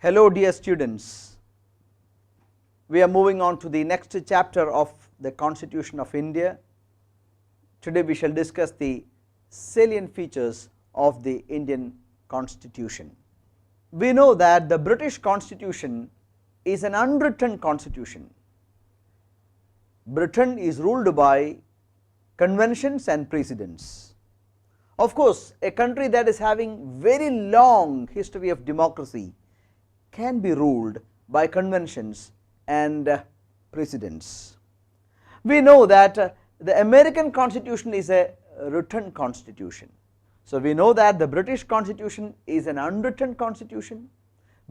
Hello dear students, we are moving on to the next chapter of the Constitution of India. Today we shall discuss the salient features of the Indian Constitution. We know that the British Constitution is an unwritten constitution. Britain is ruled by conventions and precedents. Of course, a country that is having very long history of democracy can be ruled by conventions and precedents. We know that the American Constitution is a written constitution. So we know that the British Constitution is an unwritten constitution.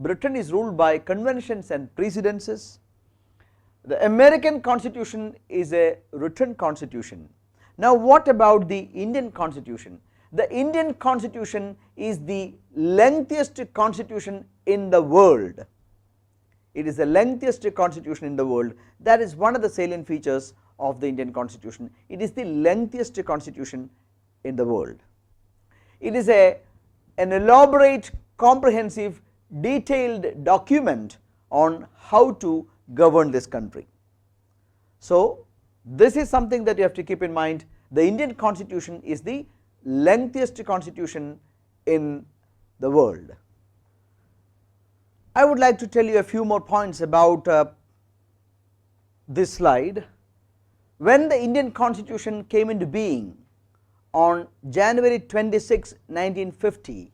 Britain is ruled by conventions and precedences. The American Constitution is a written constitution. Now what about the Indian Constitution? The Indian Constitution is the lengthiest constitution in the world. It is the lengthiest constitution in the world. That is one of the salient features of the Indian Constitution. It is the lengthiest constitution in the world. It is an elaborate, comprehensive, detailed document on how to govern this country. So this is something that you have to keep in mind. The Indian Constitution is the lengthiest constitution in the world. I would like to tell you a few more points about this slide. When the Indian Constitution came into being on January 26, 1950,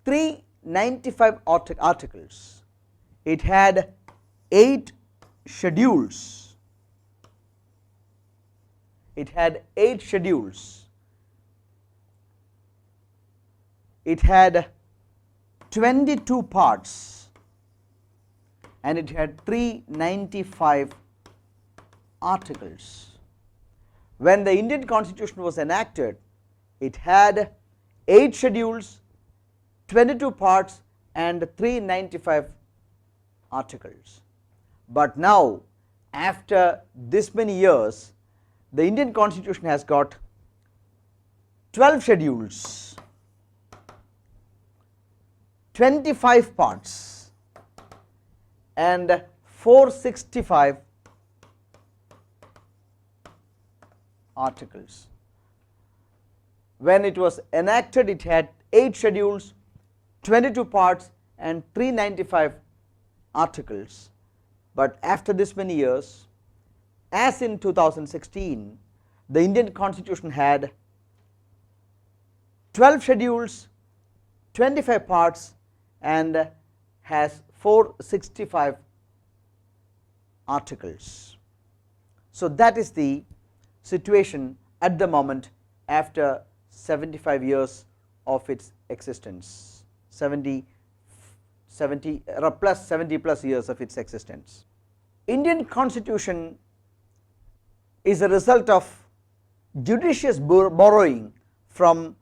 395 articles. It had 8 schedules. It had 8 schedules. It had 22 parts and it had 395 articles. When the Indian Constitution was enacted, it had 8 schedules, 22 parts and 395 articles. But now, after this many years, the Indian Constitution has got 12 schedules, 25 parts and 465 articles. When it was enacted, it had 8 schedules, 22 parts and 395 articles. But after this many years, as in 2016, the Indian Constitution had 12 schedules, 25 parts and has 465 articles. So that is the situation at the moment after 75 years of its existence, 70 plus years of its existence. Indian Constitution is a result of judicious borrowing from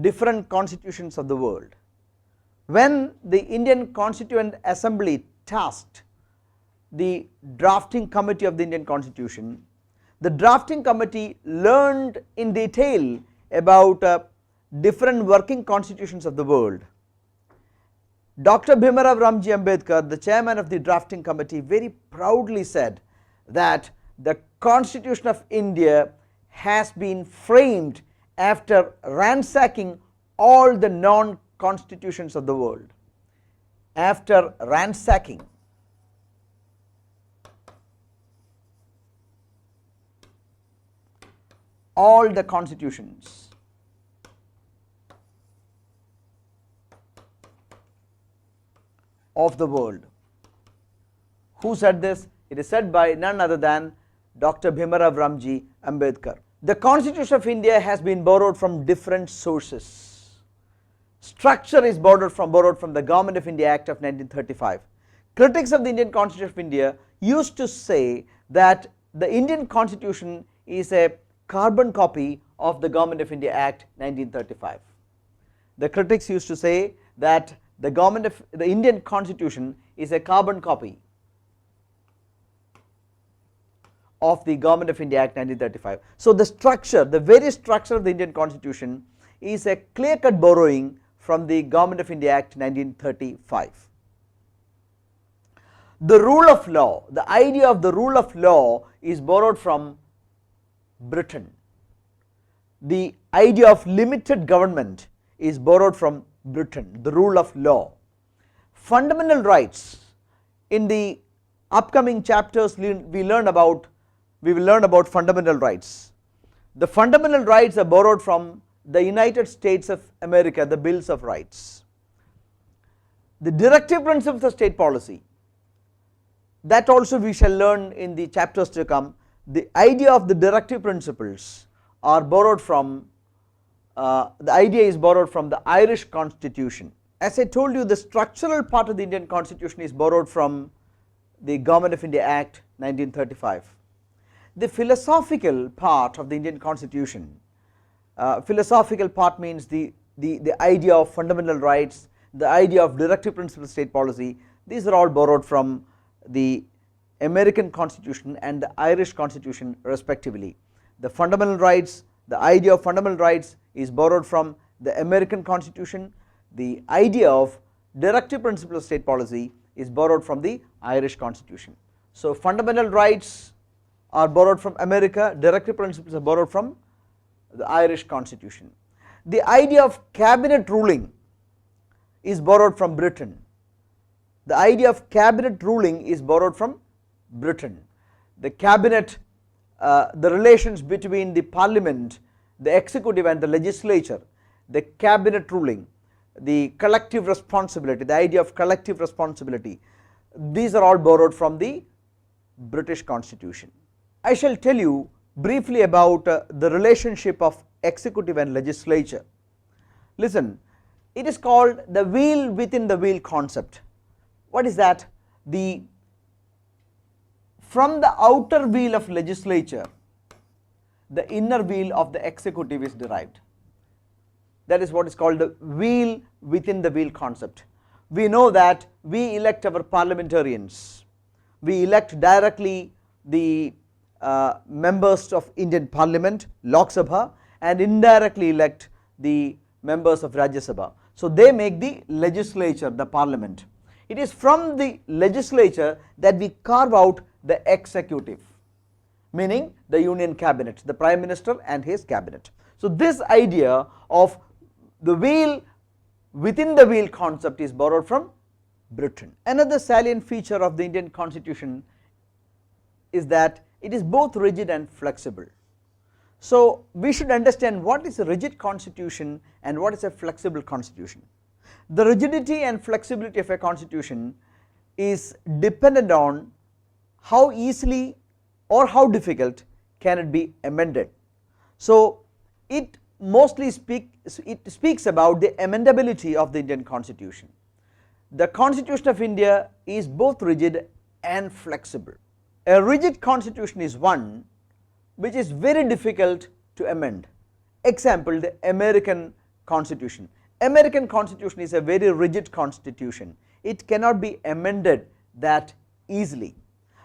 different constitutions of the world. When the Indian Constituent Assembly tasked the drafting committee of the Indian Constitution, the drafting committee learned in detail about different working constitutions of the world. Dr. Bhimrao Ramji Ambedkar, the chairman of the drafting committee, very proudly said that the Constitution of India has been framed after ransacking all the non-constitutions of the world. After ransacking all the constitutions of the world. Who said this? It is said by none other than Dr. Bhimrao Ramji Ambedkar. The Constitution of India has been borrowed from different sources. Structure is borrowed from the Government of India Act of 1935. Critics of the Indian Constitution of India used to say that the Indian Constitution is a carbon copy of the Government of India Act 1935. The critics used to say that the Indian Constitution is a carbon copy of the Government of India Act 1935. So the structure, the very structure of the Indian Constitution is a clear-cut borrowing from the Government of India Act 1935. The rule of law, the idea of the rule of law is borrowed from Britain. The idea of limited government is borrowed from Britain, the rule of law. Fundamental rights, in the upcoming chapters we will learn about fundamental rights. The fundamental rights are borrowed from the United States of America, the Bills of Rights. The directive principles of state policy, that also we shall learn in the chapters to come. The idea of the directive principles are borrowed from, the idea is borrowed from the Irish Constitution. As I told you, the structural part of the Indian Constitution is borrowed from the Government of India Act 1935. The philosophical part of the Indian Constitution, philosophical part means the idea of fundamental rights, the idea of directive principles of state policy, these are all borrowed from the American Constitution and the Irish Constitution respectively. The fundamental rights, the idea of fundamental rights is borrowed from the American Constitution. The idea of directive principles of state policy is borrowed from the Irish Constitution. So fundamental rights are borrowed from America, directive principles are borrowed from the Irish Constitution. The idea of cabinet ruling is borrowed from Britain. The idea of cabinet ruling is borrowed from Britain. The cabinet, the relations between the parliament, the executive and the legislature, the cabinet ruling, the collective responsibility, the idea of collective responsibility, these are all borrowed from the British Constitution. I shall tell you briefly about the relationship of executive and legislature. Listen, it is called the wheel within the wheel concept. What is that? From the outer wheel of legislature, the inner wheel of the executive is derived. That is what is called the wheel within the wheel concept. We know that we elect our parliamentarians, we elect directly the members of Indian Parliament, Lok Sabha, and indirectly elect the members of Rajya Sabha. So they make the legislature, the parliament. It is from the legislature that we carve out the executive, meaning the union cabinet, the prime minister and his cabinet. So this idea of the wheel within the wheel concept is borrowed from Britain. Another salient feature of the Indian Constitution is that it is both rigid and flexible. So we should understand what is a rigid constitution and what is a flexible constitution. The rigidity and flexibility of a constitution is dependent on how easily or how difficult can it be amended. So it mostly speaks about the amendability of the Indian Constitution. The Constitution of India is both rigid and flexible. A rigid constitution is one which is very difficult to amend. Example, the American Constitution. American Constitution is a very rigid constitution. It cannot be amended that easily.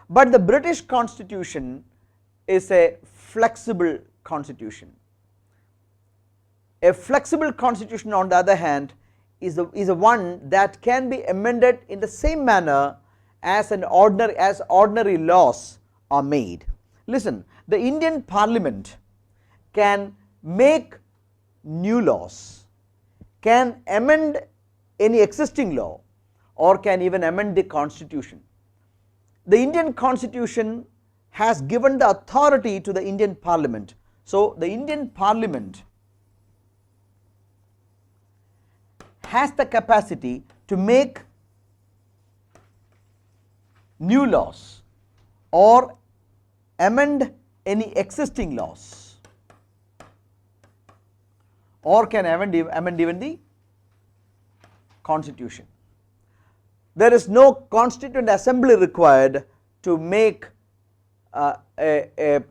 But the British Constitution is a flexible constitution. A flexible constitution, on the other hand, is a one that can be amended in the same manner as ordinary laws are made. Listen, the Indian Parliament can make new laws, can amend any existing law, or can even amend the constitution. The Indian Constitution has given the authority to the Indian Parliament. So the Indian Parliament has the capacity to make new laws or amend any existing laws, or can amend even the constitution. There is no constituent assembly required to make to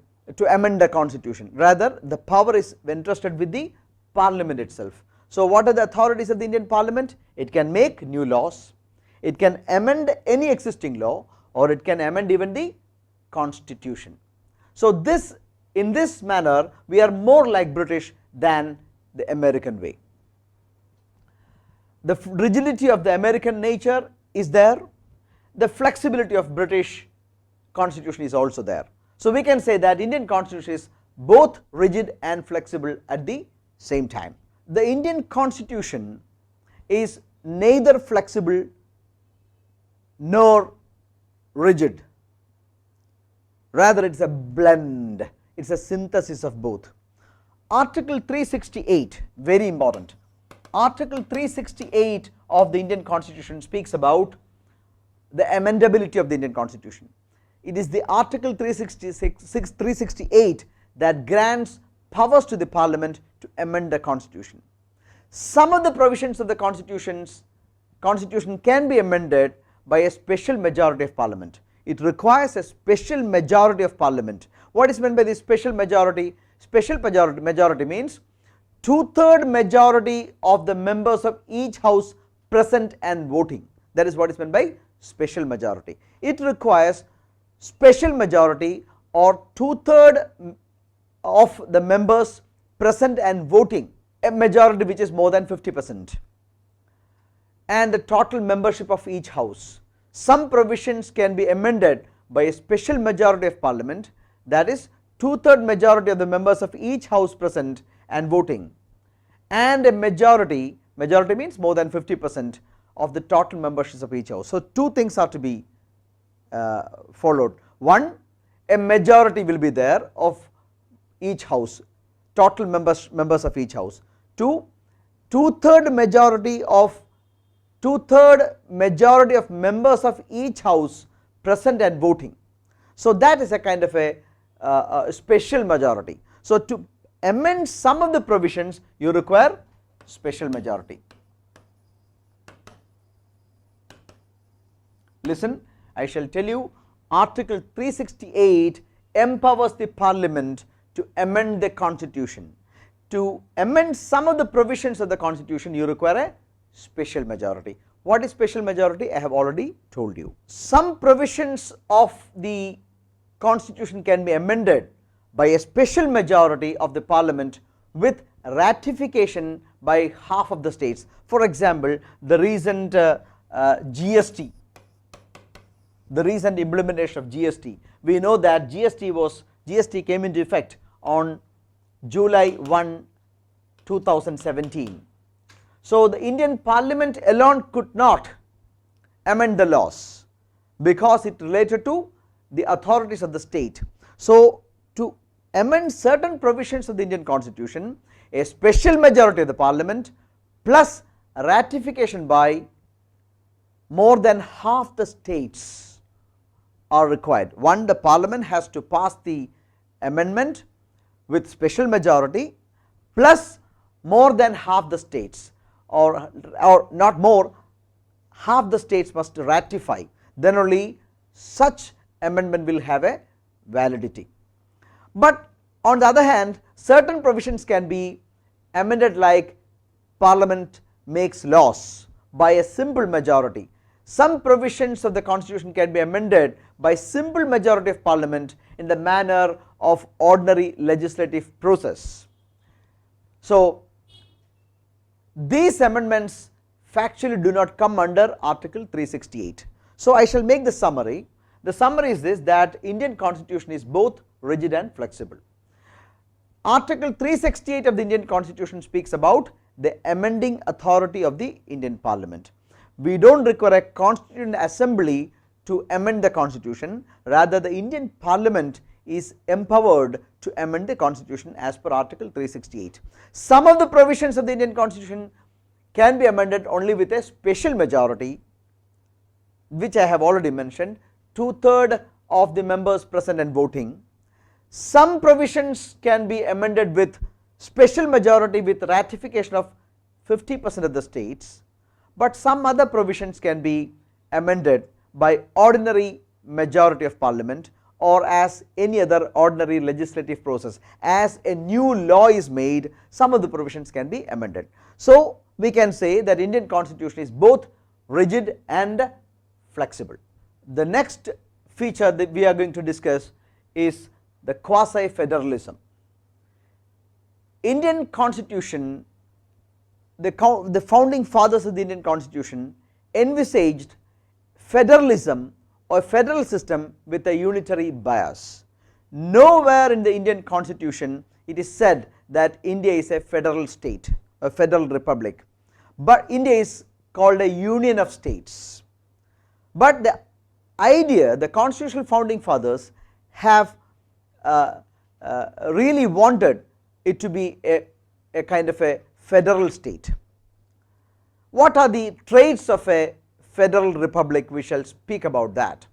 amend the constitution. Rather, the power is entrusted with the parliament itself. So what are the authorities of the Indian Parliament? It can make new laws, it can amend any existing law, or it can amend even the constitution. So this, in this manner, we are more like British than the American way. The rigidity of the American nature is there. the flexibility of British constitution is also there. So we can say that Indian constitution is both rigid and flexible at the same time. The Indian constitution is neither flexible nor rigid, rather it is a blend, it is a synthesis of both. Article 368, very important. Article 368 of the Indian constitution speaks about the amendability of the Indian constitution. It is the Article 368 that grants powers to the Parliament to amend the constitution. Some of the provisions of the constitution can be amended by a special majority of Parliament. It requires a special majority of Parliament. What is meant by this special majority? Special majority means 2/3 majority of the members of each house present and voting. That is what is meant by special majority. It requires special majority or 2/3 of the members present and voting, a majority which is more than 50%, and the total membership of each house. Some provisions can be amended by a special majority of Parliament, that is 2/3 majority of the members of each house present and voting, and a majority means more than 50% of the total memberships of each house. So two things are to be followed. One, a majority will be there of each house, total members of each house. Two, 2/3 majority of members of each house present and voting. So that is a kind of a special majority. So to amend some of the provisions you require special majority. Listen, I shall tell you, Article 368 empowers the Parliament to amend the constitution. To amend some of the provisions of the constitution you require a special majority. What is special majority? I have already told you. Some provisions of the constitution can be amended by a special majority of the Parliament with ratification by half of the states. For example, the recent GST, the recent implementation of GST. We know that GST came into effect on July 1, 2017. So the Indian Parliament alone could not amend the laws because it related to the authorities of the state. So to amend certain provisions of the Indian Constitution, a special majority of the Parliament plus ratification by more than half the states are required. One, the Parliament has to pass the amendment with special majority plus more than half the states, or not more, half the states must ratify, then only such amendment will have a validity. But on the other hand, certain provisions can be amended, like Parliament makes laws by a simple majority. Some provisions of the constitution can be amended by simple majority of Parliament in the manner of ordinary legislative process. So these amendments factually do not come under Article 368. So I shall make the summary. The summary is this, that Indian Constitution is both rigid and flexible. Article 368 of the Indian Constitution speaks about the amending authority of the Indian Parliament. We do not require a Constituent Assembly to amend the Constitution, rather the Indian Parliament is empowered to amend the Constitution as per Article 368. Some of the provisions of the Indian Constitution can be amended only with a special majority, which I have already mentioned, 2/3 of the members present and voting. Some provisions can be amended with special majority with ratification of 50% of the states, but some other provisions can be amended by ordinary majority of Parliament or as any other ordinary legislative process. As a new law is made, some of the provisions can be amended. So we can say that Indian Constitution is both rigid and flexible. The next feature that we are going to discuss is the quasi-federalism. Indian Constitution, the founding fathers of the Indian Constitution envisaged federalism or federal system with a unitary bias. Nowhere in the Indian constitution it is said that India is a federal state, a federal republic, but India is called a union of states. But the idea, the constitutional founding fathers have really wanted it to be a kind of a federal state. What are the traits of a federal republic? We shall speak about that.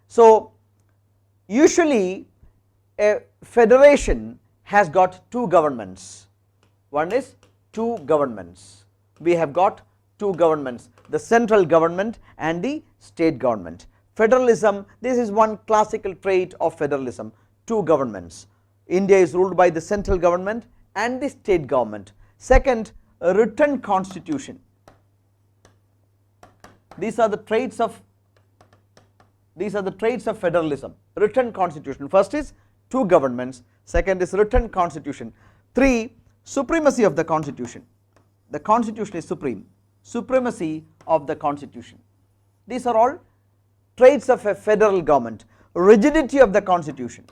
So usually a federation has got two governments. One is two governments. We have got two governments, the central government and the state government. Federalism, this is one classical trait of federalism, two governments. India is ruled by the central government and the state government. Second, a written constitution. These are the traits of federalism. Written constitution. First is two governments, second is written constitution. 3, supremacy of the constitution. The constitution is supreme. Supremacy of the constitution. These are all traits of a federal government. Rigidity of the constitution.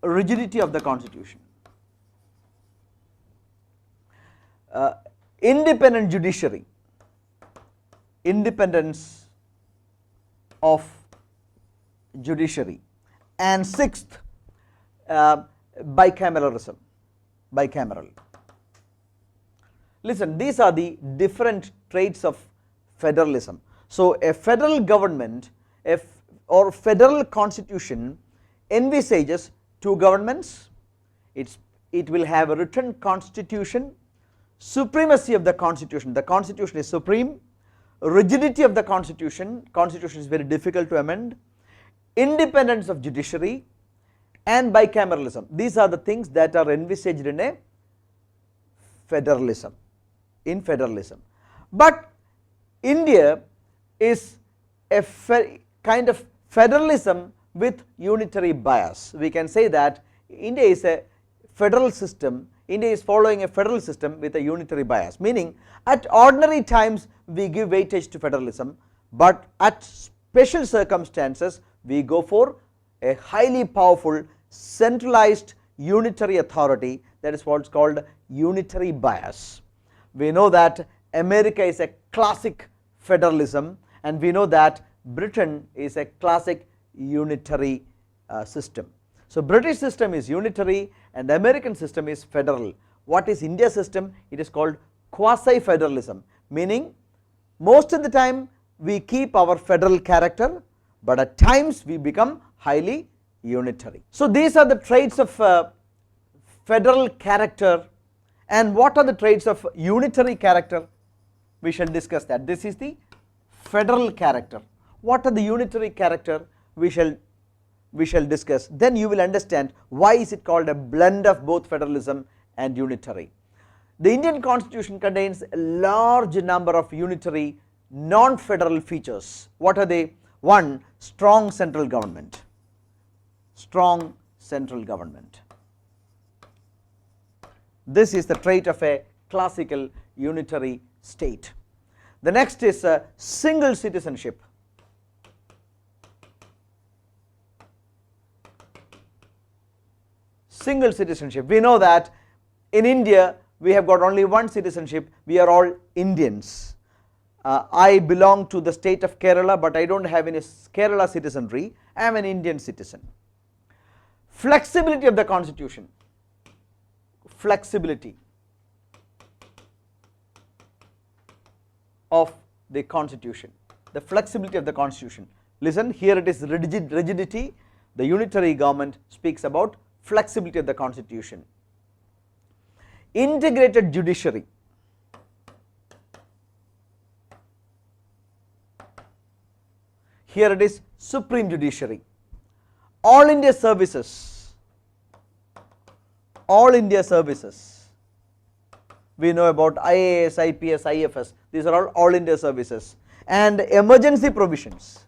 Rigidity of the constitution. Independent judiciary. Independence of judiciary. And 6th, bicameralism. Bicameral. Listen, these are the different traits of federalism. So a federal government or federal constitution envisages two governments, it will have a written constitution, supremacy of the constitution is supreme, rigidity of the constitution is very difficult to amend, independence of judiciary, and bicameralism. These are the things that are envisaged in a federalism, But India is a kind of federalism with unitary bias. We can say that India is a federal system, India is following a federal system with a unitary bias, meaning at ordinary times we give weightage to federalism, but at special circumstances we go for a highly powerful centralized unitary authority, that is what is called unitary bias. We know that America is a classic federalism, and we know that Britain is a classic unitary system. So British system is unitary and the American system is federal. What is India system? It is called quasi-federalism, meaning most of the time we keep our federal character, but at times we become highly unitary. So these are the traits of federal character. And what are the traits of unitary character? We shall discuss that. This is the federal character. What are the unitary character? We shall discuss. Then you will understand why is it called a blend of both federalism and unitary. The Indian constitution contains a large number of unitary non-federal features. What are they? 1, strong central government. Strong central government. This is the trait of a classical unitary state. The next is single citizenship. Single citizenship. We know that in India we have got only one citizenship, we are all Indians. I belong to the state of Kerala, but I don't have any Kerala citizenry, I am an Indian citizen. Flexibility of the constitution. Flexibility of the constitution. The flexibility of the constitution. Listen, here it is rigidity. The unitary government speaks about flexibility of the constitution. Integrated judiciary. Here it is supreme judiciary. All India services. All India services. We know about IAS, IPS, IFS. These are all India services. And emergency provisions.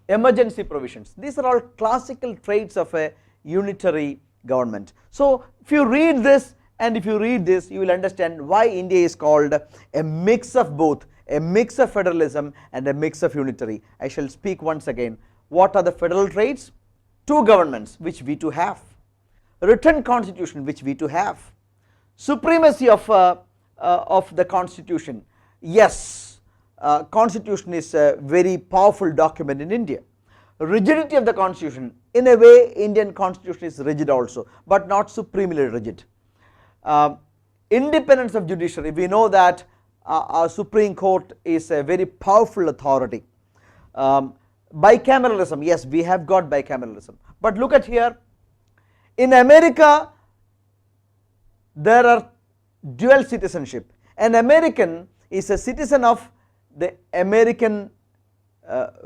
Emergency provisions. These are all classical traits of a unitary government. So if you read this And if you read this, you will understand why India is called a mix of both, a mix of federalism and a mix of unitary. I shall speak once again. What are the federal traits? Two governments, which we too have, written constitution, which we too have, supremacy of the constitution. Yes, constitution is a very powerful document in India. Rigidity of the constitution, in a way Indian constitution is rigid also, but not supremely rigid. Independence of judiciary, we know that our Supreme Court is a very powerful authority. Bicameralism, yes, we have got bicameralism, but look at here, in America there are dual citizenship. An American is a citizen of the American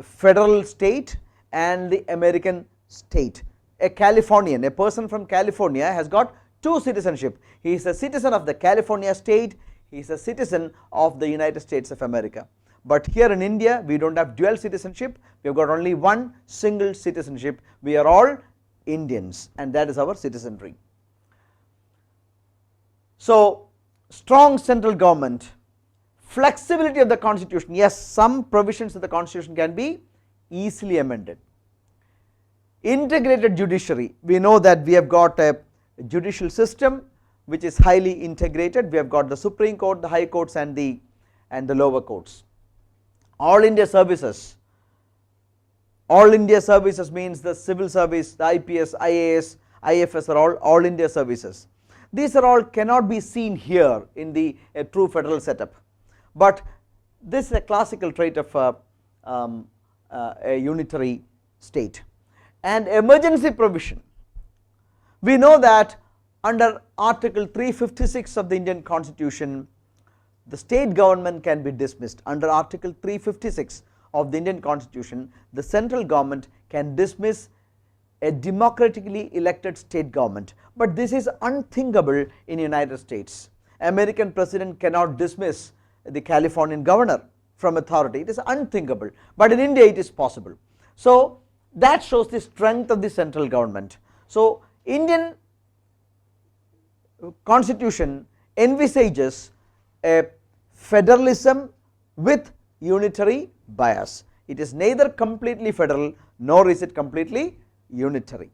federal state and the American state. A Californian, a person from California has got two citizenship. He is a citizen of the California state, he is a citizen of the United States of America. But here in India we do not have dual citizenship, we have got only one single citizenship. We are all Indians and that is our citizenry. So strong central government, flexibility of the constitution, yes, some provisions of the constitution can be easily amended. Integrated judiciary, we know that we have got a judicial system which is highly integrated. We have got the Supreme Court, the High Courts and the lower courts. All India services, all India services means the civil service, the IPS, IAS, IFS are all India services. These are all cannot be seen here in the true federal setup, but this is a classical trait of a unitary state. And emergency provision, we know that under Article 356 of the Indian Constitution, the state government can be dismissed. Under Article 356 of the Indian Constitution, the central government can dismiss a democratically elected state government, but this is unthinkable in United States. American president cannot dismiss the Californian governor from authority, it is unthinkable, but in India it is possible. So that shows the strength of the central government. So Indian Constitution envisages a federalism with unitary bias. It is neither completely federal nor is it completely unitary.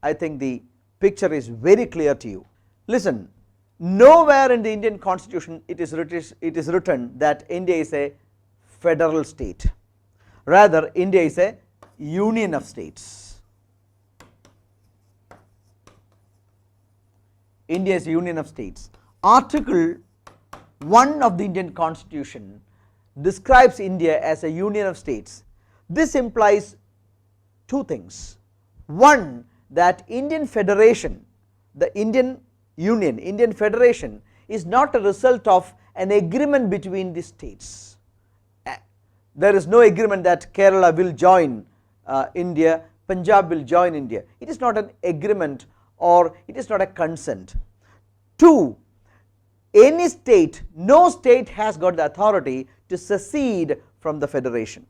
I think the picture is very clear to you. Listen, nowhere in the Indian Constitution it is written that India is a federal state, rather India is a union of states. India is a union of states. Article 1 of the Indian Constitution describes India as a union of states. This implies two things. One, that Indian Federation, the Indian Union, Indian Federation is not a result of an agreement between the states. There is no agreement that Kerala will join India, Punjab will join India. It is not an agreement or it is not a consent. Two, any state, no state has got the authority to secede from the federation.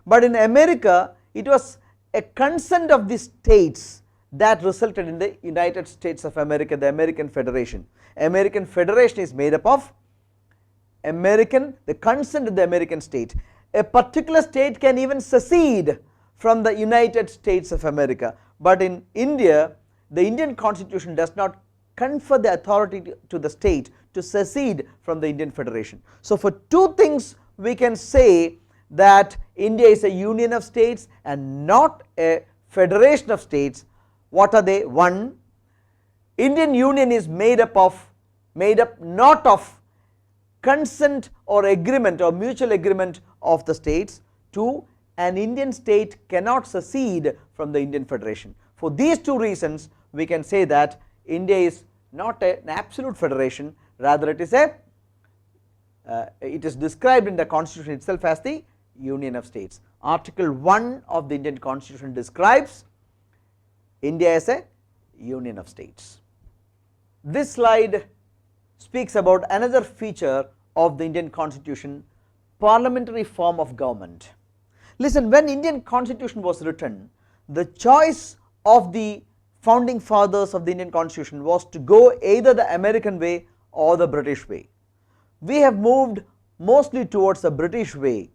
But in America, it was a consent of the states that resulted in the United States of America, the American Federation. American Federation is made up of the consent of the American state. A particular state can even secede from the United States of America, but in India, the Indian Constitution does not confer the authority to the state to secede from the Indian Federation. So for two things we can say that India is a union of states and not a federation of states. What are they? One, Indian Union is made up not of consent or agreement or mutual agreement of the states. Two, an Indian state cannot secede from the Indian Federation. For these two reasons we can say that India is not an absolute federation, rather it is described in the Constitution itself as the union of states. Article 1 of the Indian Constitution describes India as a union of states. This slide speaks about another feature of the Indian Constitution, parliamentary form of government. Listen, when Indian Constitution was written, the choice of the founding fathers of the Indian Constitution was to go either the American way or the British way. We have moved mostly towards the British way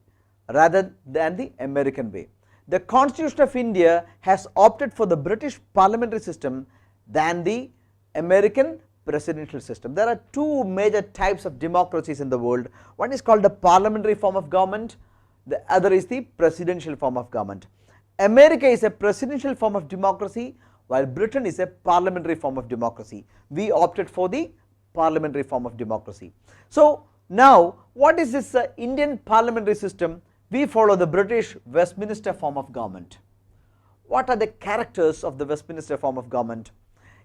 rather than the American way. The Constitution of India has opted for the British parliamentary system than the American presidential system. There are two major types of democracies in the world. One is called the parliamentary form of government, the other is the presidential form of government. America is a presidential form of democracy, while Britain is a parliamentary form of democracy. We opted for the parliamentary form of democracy. So now what is this Indian parliamentary system? We follow the British Westminster form of government. What are the characters of the Westminster form of government?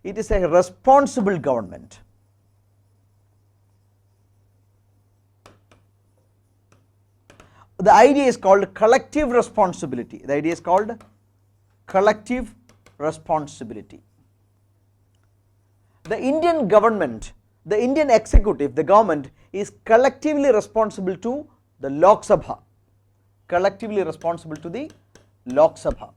It is a responsible government. The idea is called collective responsibility. The idea is called collective responsibility. The Indian government, the Indian executive, the government is collectively responsible to the Lok Sabha. Collectively responsible to the Lok Sabha.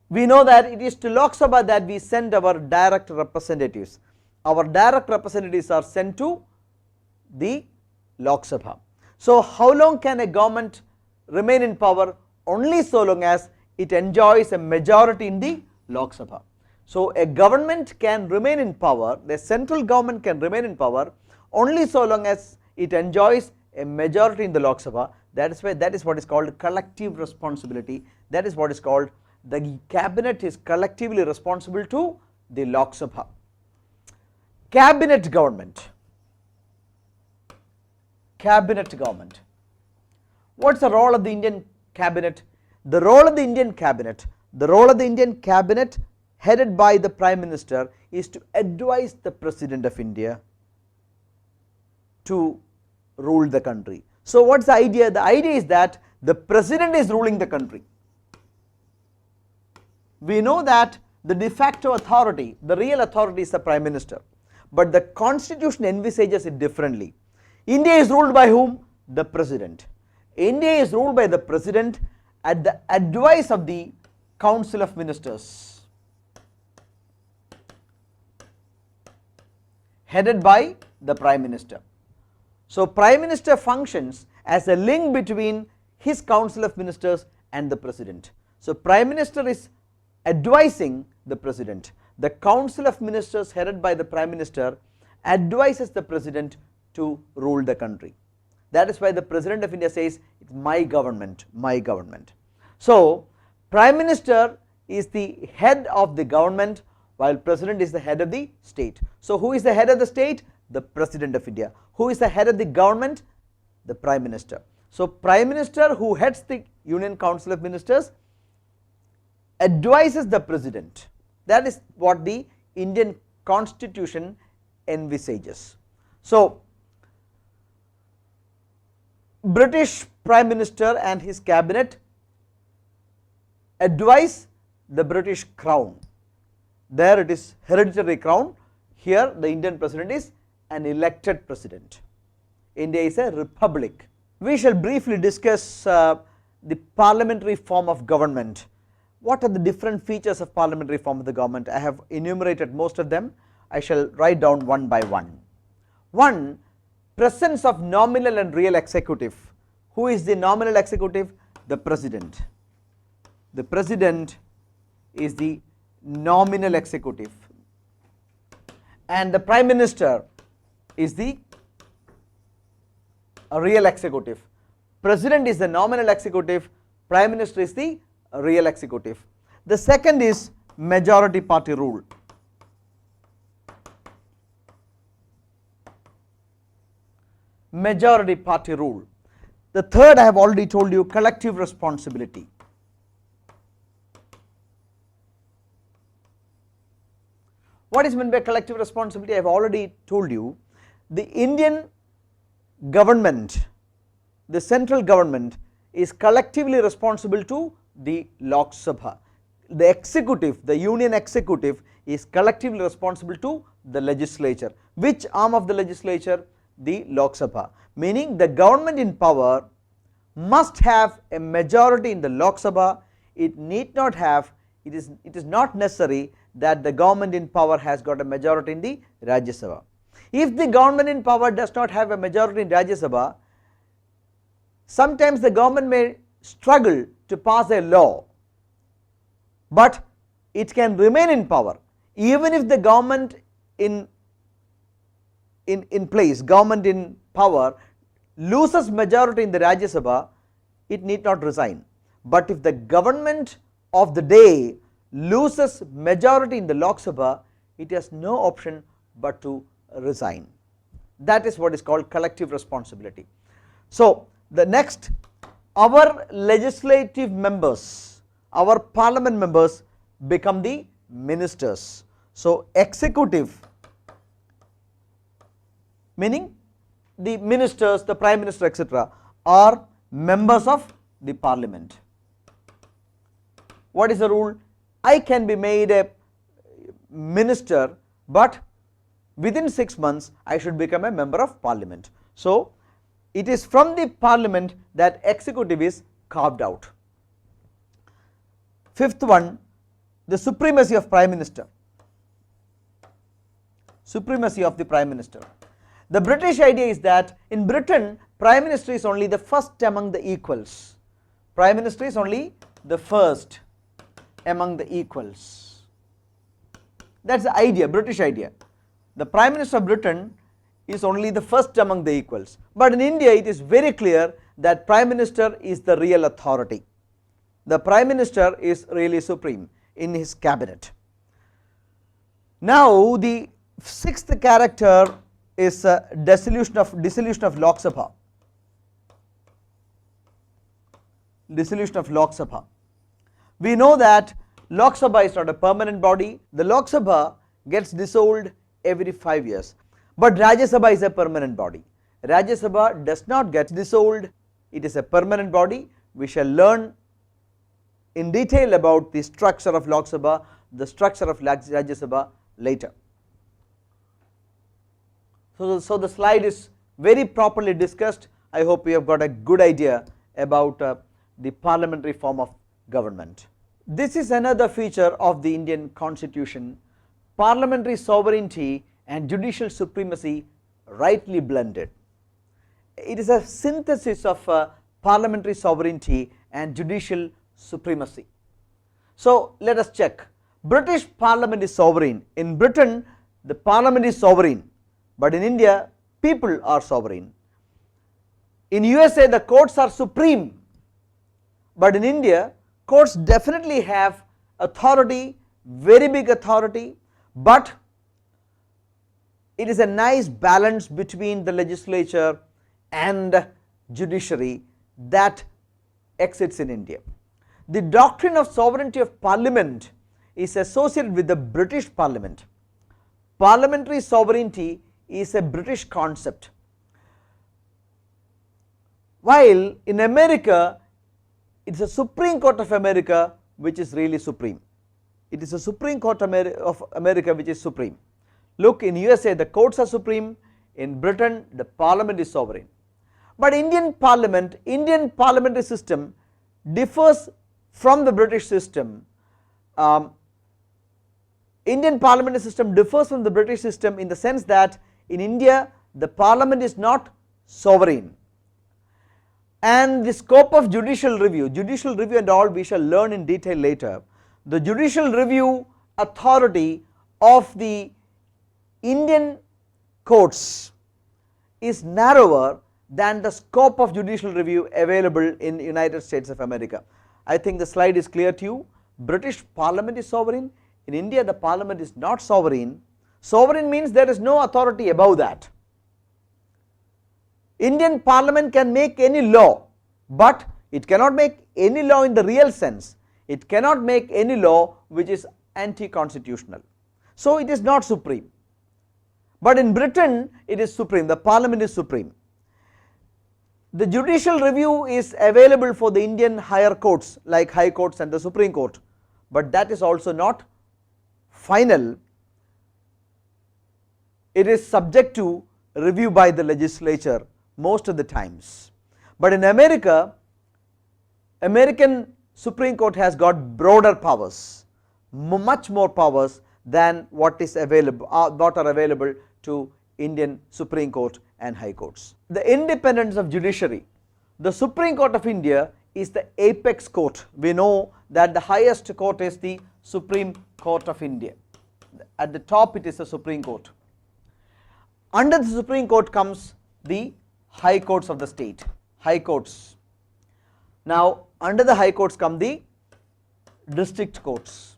We know that it is to Lok Sabha that we send our direct representatives. Our direct representatives are sent to the Lok Sabha. So how long can a government remain in power? Only so long as it enjoys a majority in the Lok Sabha. So a government can remain in power, the central government can remain in power only so long as it enjoys a majority in the Lok Sabha. That is what is called collective responsibility. That is what is called the cabinet is collectively responsible to the Lok Sabha. Cabinet government. Cabinet government. What's the role of the Indian cabinet? The role of the Indian cabinet, headed by the Prime Minister, is to advise the President of India to rule the country. So what's the idea? The idea is that the President is ruling the country. We know that the de facto authority, the real authority is the Prime Minister, but the Constitution envisages it differently. India is ruled by whom? The President. India is ruled by the President at the advice of the Council of Ministers, headed by the Prime Minister. So Prime Minister functions as a link between his Council of Ministers and the President. So Prime Minister is advising the President. The Council of Ministers headed by the Prime Minister advises the President to rule the country. That is why the President of India says it's my government, my government. So Prime Minister is the head of the government while President is the head of the state. So who is the head of the state? The President of India. Who is the head of the government? The Prime Minister. So Prime Minister, who heads the Union Council of Ministers, advises the President. That is what the Indian Constitution envisages. So British Prime Minister and his cabinet advise the British Crown. There it is hereditary crown. Here the Indian President is an elected President. India is a republic. We shall briefly discuss the parliamentary form of government. What are the different features of parliamentary form of the government? I have enumerated most of them. I shall write down one by one. One, presence of nominal and real executive. Who is the nominal executive? The President. The President is the nominal executive, and the Prime Minister is the real executive. President is the nominal executive, Prime Minister is the real executive. The second is majority party rule. Majority party rule. The third I have already told you, collective responsibility. What is meant by collective responsibility? I have already told you. The Indian government, the central government, is collectively responsible to the Lok Sabha. The executive, the union executive, is collectively responsible to the legislature. Which arm of the legislature? The Lok Sabha. Meaning the government in power must have a majority in the Lok Sabha. It need not have it is not necessary that the government in power has got a majority in the Rajya Sabha. If the government in power does not have a majority in Rajya Sabha, sometimes the government may struggle to pass a law, but it can remain in power. Even if the government in place, government in power loses majority in the Rajya Sabha, it need not resign. But if the government of the day loses majority in the Lok Sabha, it has no option but to resign. That is what is called collective responsibility. So the next, our legislative members, our parliament members become the ministers. So executive, meaning the ministers, the prime minister, etc., are members of the parliament. What is the rule? I can be made a minister, but within 6 months I should become a member of parliament. So it is from the parliament that executive is carved out. Fifth one, the supremacy of prime minister. Supremacy of the prime minister. The British idea is that in Britain, prime minister is only the first among the equals. Prime minister is only the first among the equals. That is the idea, British idea. The prime minister of Britain is only the first among the equals. But in India, it is very clear that prime minister is the real authority. The prime minister is really supreme in his cabinet. Now the sixth character is dissolution of Lok Sabha. Dissolution of Lok Sabha. We know that Lok Sabha is not a permanent body. The Lok Sabha gets dissolved every 5 years. But Rajya Sabha is a permanent body. Rajya Sabha does not get dissolved. It is a permanent body. We shall learn in detail about the structure of Lok Sabha, the structure of Rajya Sabha later. So the slide is very properly discussed. I hope you have got a good idea about the parliamentary form of government. This is another feature of the Indian Constitution: parliamentary sovereignty and judicial supremacy rightly blended. It is a synthesis of parliamentary sovereignty and judicial supremacy. So let us check. British Parliament is sovereign. In Britain, the Parliament is sovereign, but in India, people are sovereign. In USA, the courts are supreme, but in India, courts definitely have authority, very big authority, but it is a nice balance between the legislature and judiciary that exists in India. The doctrine of sovereignty of parliament is associated with the British Parliament. Parliamentary sovereignty is a British concept, while in America it is a Supreme Court of America which is really supreme. It is a Supreme Court of America which is supreme. Look, in USA the courts are supreme, in Britain the parliament is sovereign. But Indian parliamentary system differs from the British system. Indian parliamentary system differs from the British system in the sense that in India the parliament is not sovereign, and the scope of judicial review and all we shall learn in detail later. The judicial review authority of the Indian courts is narrower than the scope of judicial review available in United States of America. I think the slide is clear to you. British Parliament is sovereign. In India the Parliament is not sovereign. Sovereign means there is no authority above that. Indian Parliament can make any law, but it cannot make any law in the real sense. It cannot make any law which is anti-constitutional. So it is not supreme. But in Britain it is supreme, the Parliament is supreme. The judicial review is available for the Indian higher courts like High Courts and the Supreme Court, but that is also not final. It is subject to review by the legislature most of the times. But in America, American Supreme Court has got broader powers. much more powers than what is available, what are available to Indian Supreme Court and High Courts. The independence of judiciary. The Supreme Court of India is the apex court. We know that the highest court is the Supreme Court of India. At the top it is the Supreme Court. Under the Supreme Court comes the High Courts of the state, High Courts. Now under the High Courts come the district courts.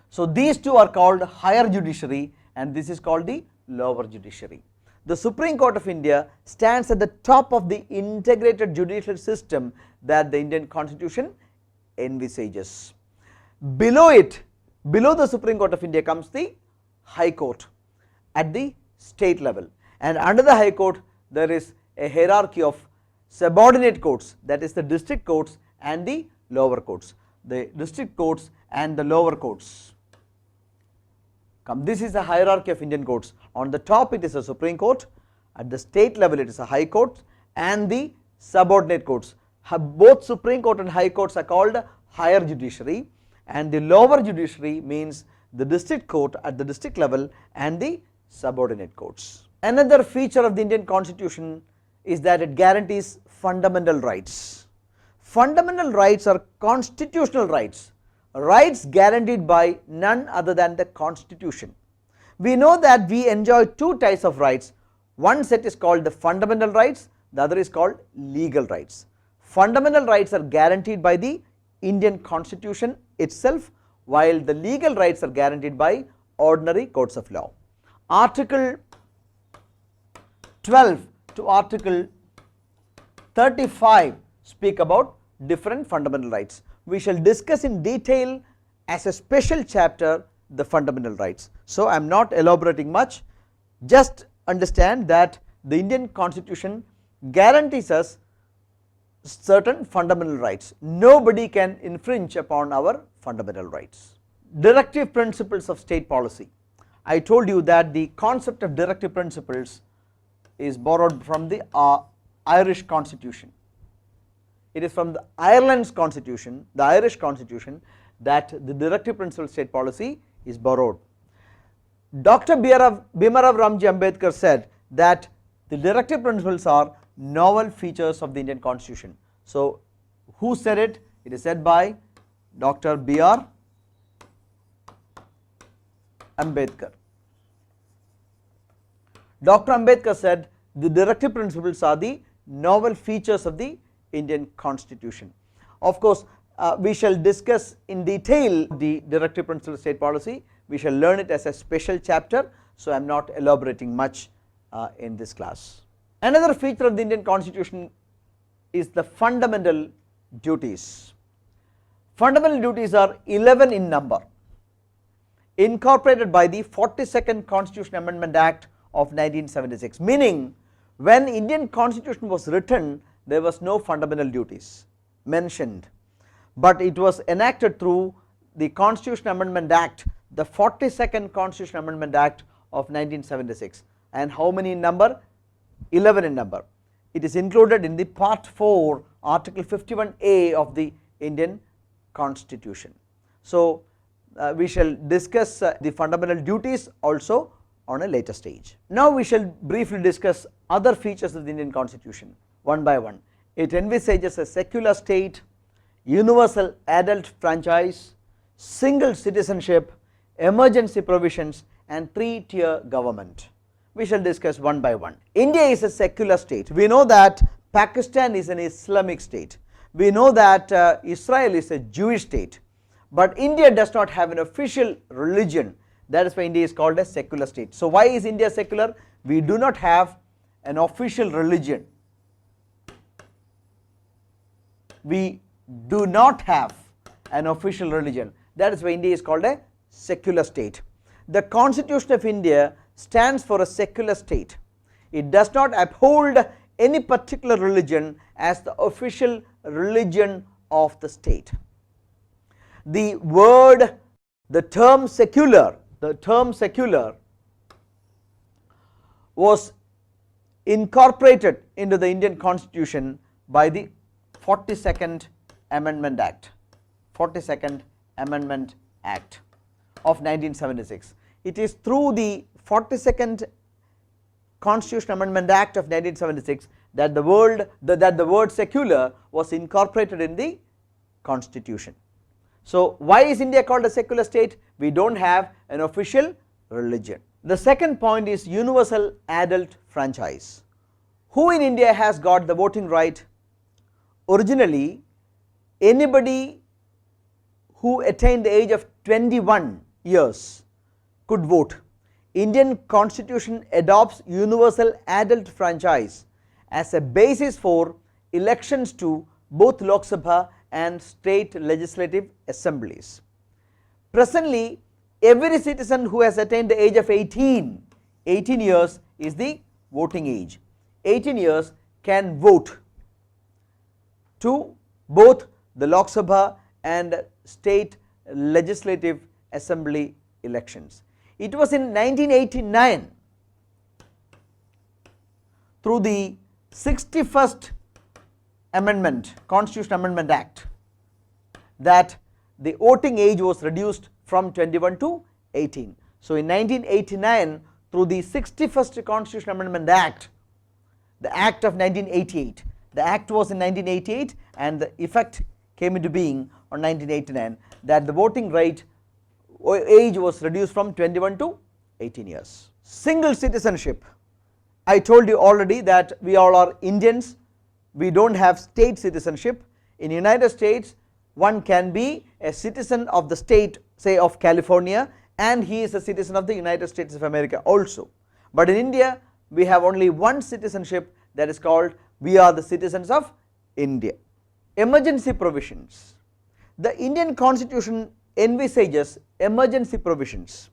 So these two are called higher judiciary and this is called the lower judiciary. The Supreme Court of India stands at the top of the integrated judicial system that the Indian Constitution envisages. Below it, below the Supreme Court of India comes the High Court at the state level, and under the High Court there is a hierarchy of subordinate courts, that is the district courts and the lower courts. The district courts and the lower courts come. This is a hierarchy of Indian courts. On the top it is a Supreme Court, at the state level it is a High Court and the subordinate courts. Both Supreme Court and High Courts are called higher judiciary, and the lower judiciary means the district court at the district level and the subordinate courts. Another feature of the Indian Constitution is that it guarantees fundamental rights. Fundamental rights are constitutional rights, rights guaranteed by none other than the Constitution. We know that we enjoy two types of rights. One set is called the fundamental rights, the other is called legal rights. Fundamental rights are guaranteed by the Indian Constitution itself, while the legal rights are guaranteed by ordinary courts of law. Article 12 to Article 35 speak about different fundamental rights. We shall discuss in detail as a special chapter the fundamental rights. So I am not elaborating much, just understand that the Indian Constitution guarantees us certain fundamental rights. Nobody can infringe upon our fundamental rights. Directive principles of state policy. I told you that the concept of directive principles is borrowed from the Irish Constitution. It is from the Ireland's constitution, the Irish Constitution, that the directive principles of state policy is borrowed. Dr. Bhimrao Ramji Ambedkar said that the directive principles are novel features of the Indian Constitution. So who said it? It is said by Dr. B.R. Ambedkar. Dr. Ambedkar said the directive principles are the novel features of the Indian Constitution. Of course, we shall discuss in detail the directive principles of state policy. We shall learn it as a special chapter, so I am not elaborating much in this class. Another feature of the Indian Constitution is the fundamental duties. Fundamental duties are 11 in number, incorporated by the 42nd Constitution Amendment Act of 1976, meaning when Indian Constitution was written there was no fundamental duties mentioned, but it was enacted through the Constitution Amendment Act, the 42nd Constitution Amendment Act of 1976, and how many in number? 11 in number. It is included in the Part 4, Article 51A of the Indian Constitution. So we shall discuss the fundamental duties also on a later stage. Now we shall briefly discuss other features of the Indian Constitution one by one. It envisages a secular state, universal adult franchise, single citizenship, emergency provisions, and three-tier government. We shall discuss one by one. India is a secular state. We know that Pakistan is an Islamic state. We know that Israel is a Jewish state, but India does not have an official religion. That is why India is called a secular state. So why is India secular? We do not have an official religion. We do not have an official religion. That is why India is called a secular state. The Constitution of India stands for a secular state. It does not uphold any particular religion as the official religion of the state. The term secular was incorporated into the Indian Constitution by the 42nd Amendment Act. 42nd Amendment Act of 1976. It is through the 42nd Constitution Amendment Act of 1976 that the word secular was incorporated in the Constitution. So, why is India called a secular state? We do not have an official religion. The second point is universal adult franchise. Who in India has got the voting right? Originally, anybody who attained the age of 21 years could vote. Indian Constitution adopts universal adult franchise as a basis for elections to both Lok Sabha and state legislative assemblies. Presently, every citizen who has attained the age of 18 years is the voting age. 18 years can vote to both the Lok Sabha and state legislative assembly elections. It was in 1989 through the 61st Amendment, Constitution Amendment Act, that the voting age was reduced from 21 to 18. So, in 1989 through the 61st Constitution Amendment Act, the Act of 1988, the Act was in 1988 and the effect came into being on 1989, that the voting right age was reduced from 21 to 18 years. Single citizenship. I told you already that we all are Indians, we do not have state citizenship. In United States, one can be a citizen of the state, say of California, and he is a citizen of the United States of America also. But in India, we have only one citizenship, that is called, we are the citizens of India. Emergency provisions. The Indian Constitution envisages emergency provisions.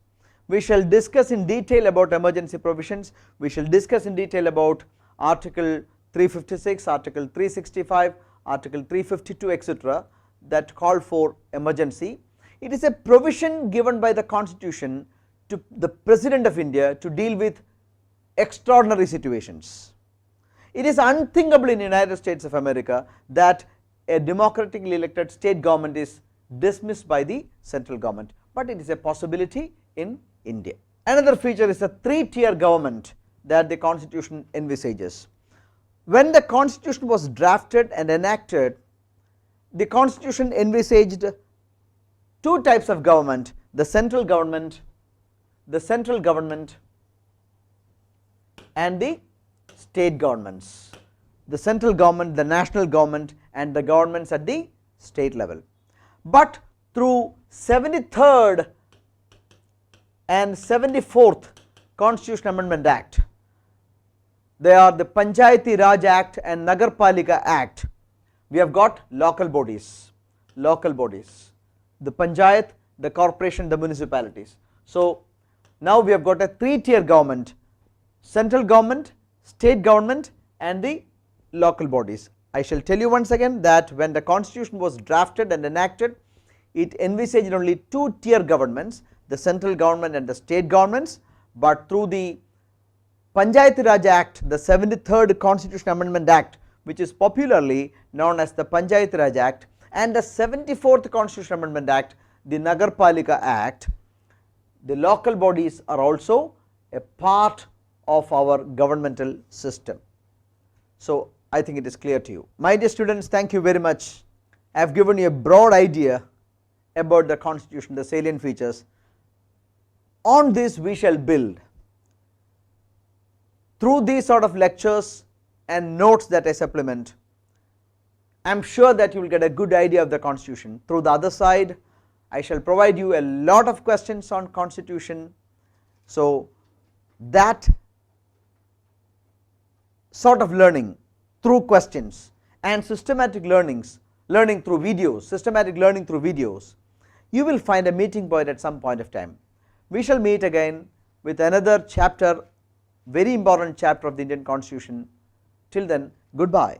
We shall discuss in detail about emergency provisions. We shall discuss in detail about Article 356, Article 365, Article 352, etc., that call for emergency. It is a provision given by the Constitution to the President of India to deal with extraordinary situations. It is unthinkable in the United States of America that a democratically elected state government is dismissed by the central government, but it is a possibility in India. Another feature is a three-tier government that the Constitution envisages. When the Constitution was drafted and enacted, the Constitution envisaged two types of government, the central government and the state governments. The central government, the national government, and the governments at the state level. But through 73rd and 74th Constitution Amendment Act, they are the Panchayati Raj Act and Nagarpalika Act, we have got local bodies, the Panchayat, the corporation, the municipalities. So, now we have got a three-tier government, central government, state government and the local bodies. I shall tell you once again that when the Constitution was drafted and enacted, it envisaged only two-tier governments, the central government and the state governments, but through the Panchayati Raj Act, the 73rd Constitution Amendment Act, which is popularly known as the Panchayati Raj Act, and the 74th Constitution Amendment Act, the Nagarpalika Act, the local bodies are also a part of our governmental system. So, I think it is clear to you. My dear students, thank you very much. I have given you a broad idea about the Constitution, the salient features. On this we shall build. Through these sort of lectures and notes that I supplement, I am sure that you will get a good idea of the Constitution. Through the other side, I shall provide you a lot of questions on Constitution. So, that sort of learning through questions and systematic learning through videos, you will find a meeting point at some point of time. We shall meet again with another chapter, very important chapter of the Indian Constitution. Till then, goodbye.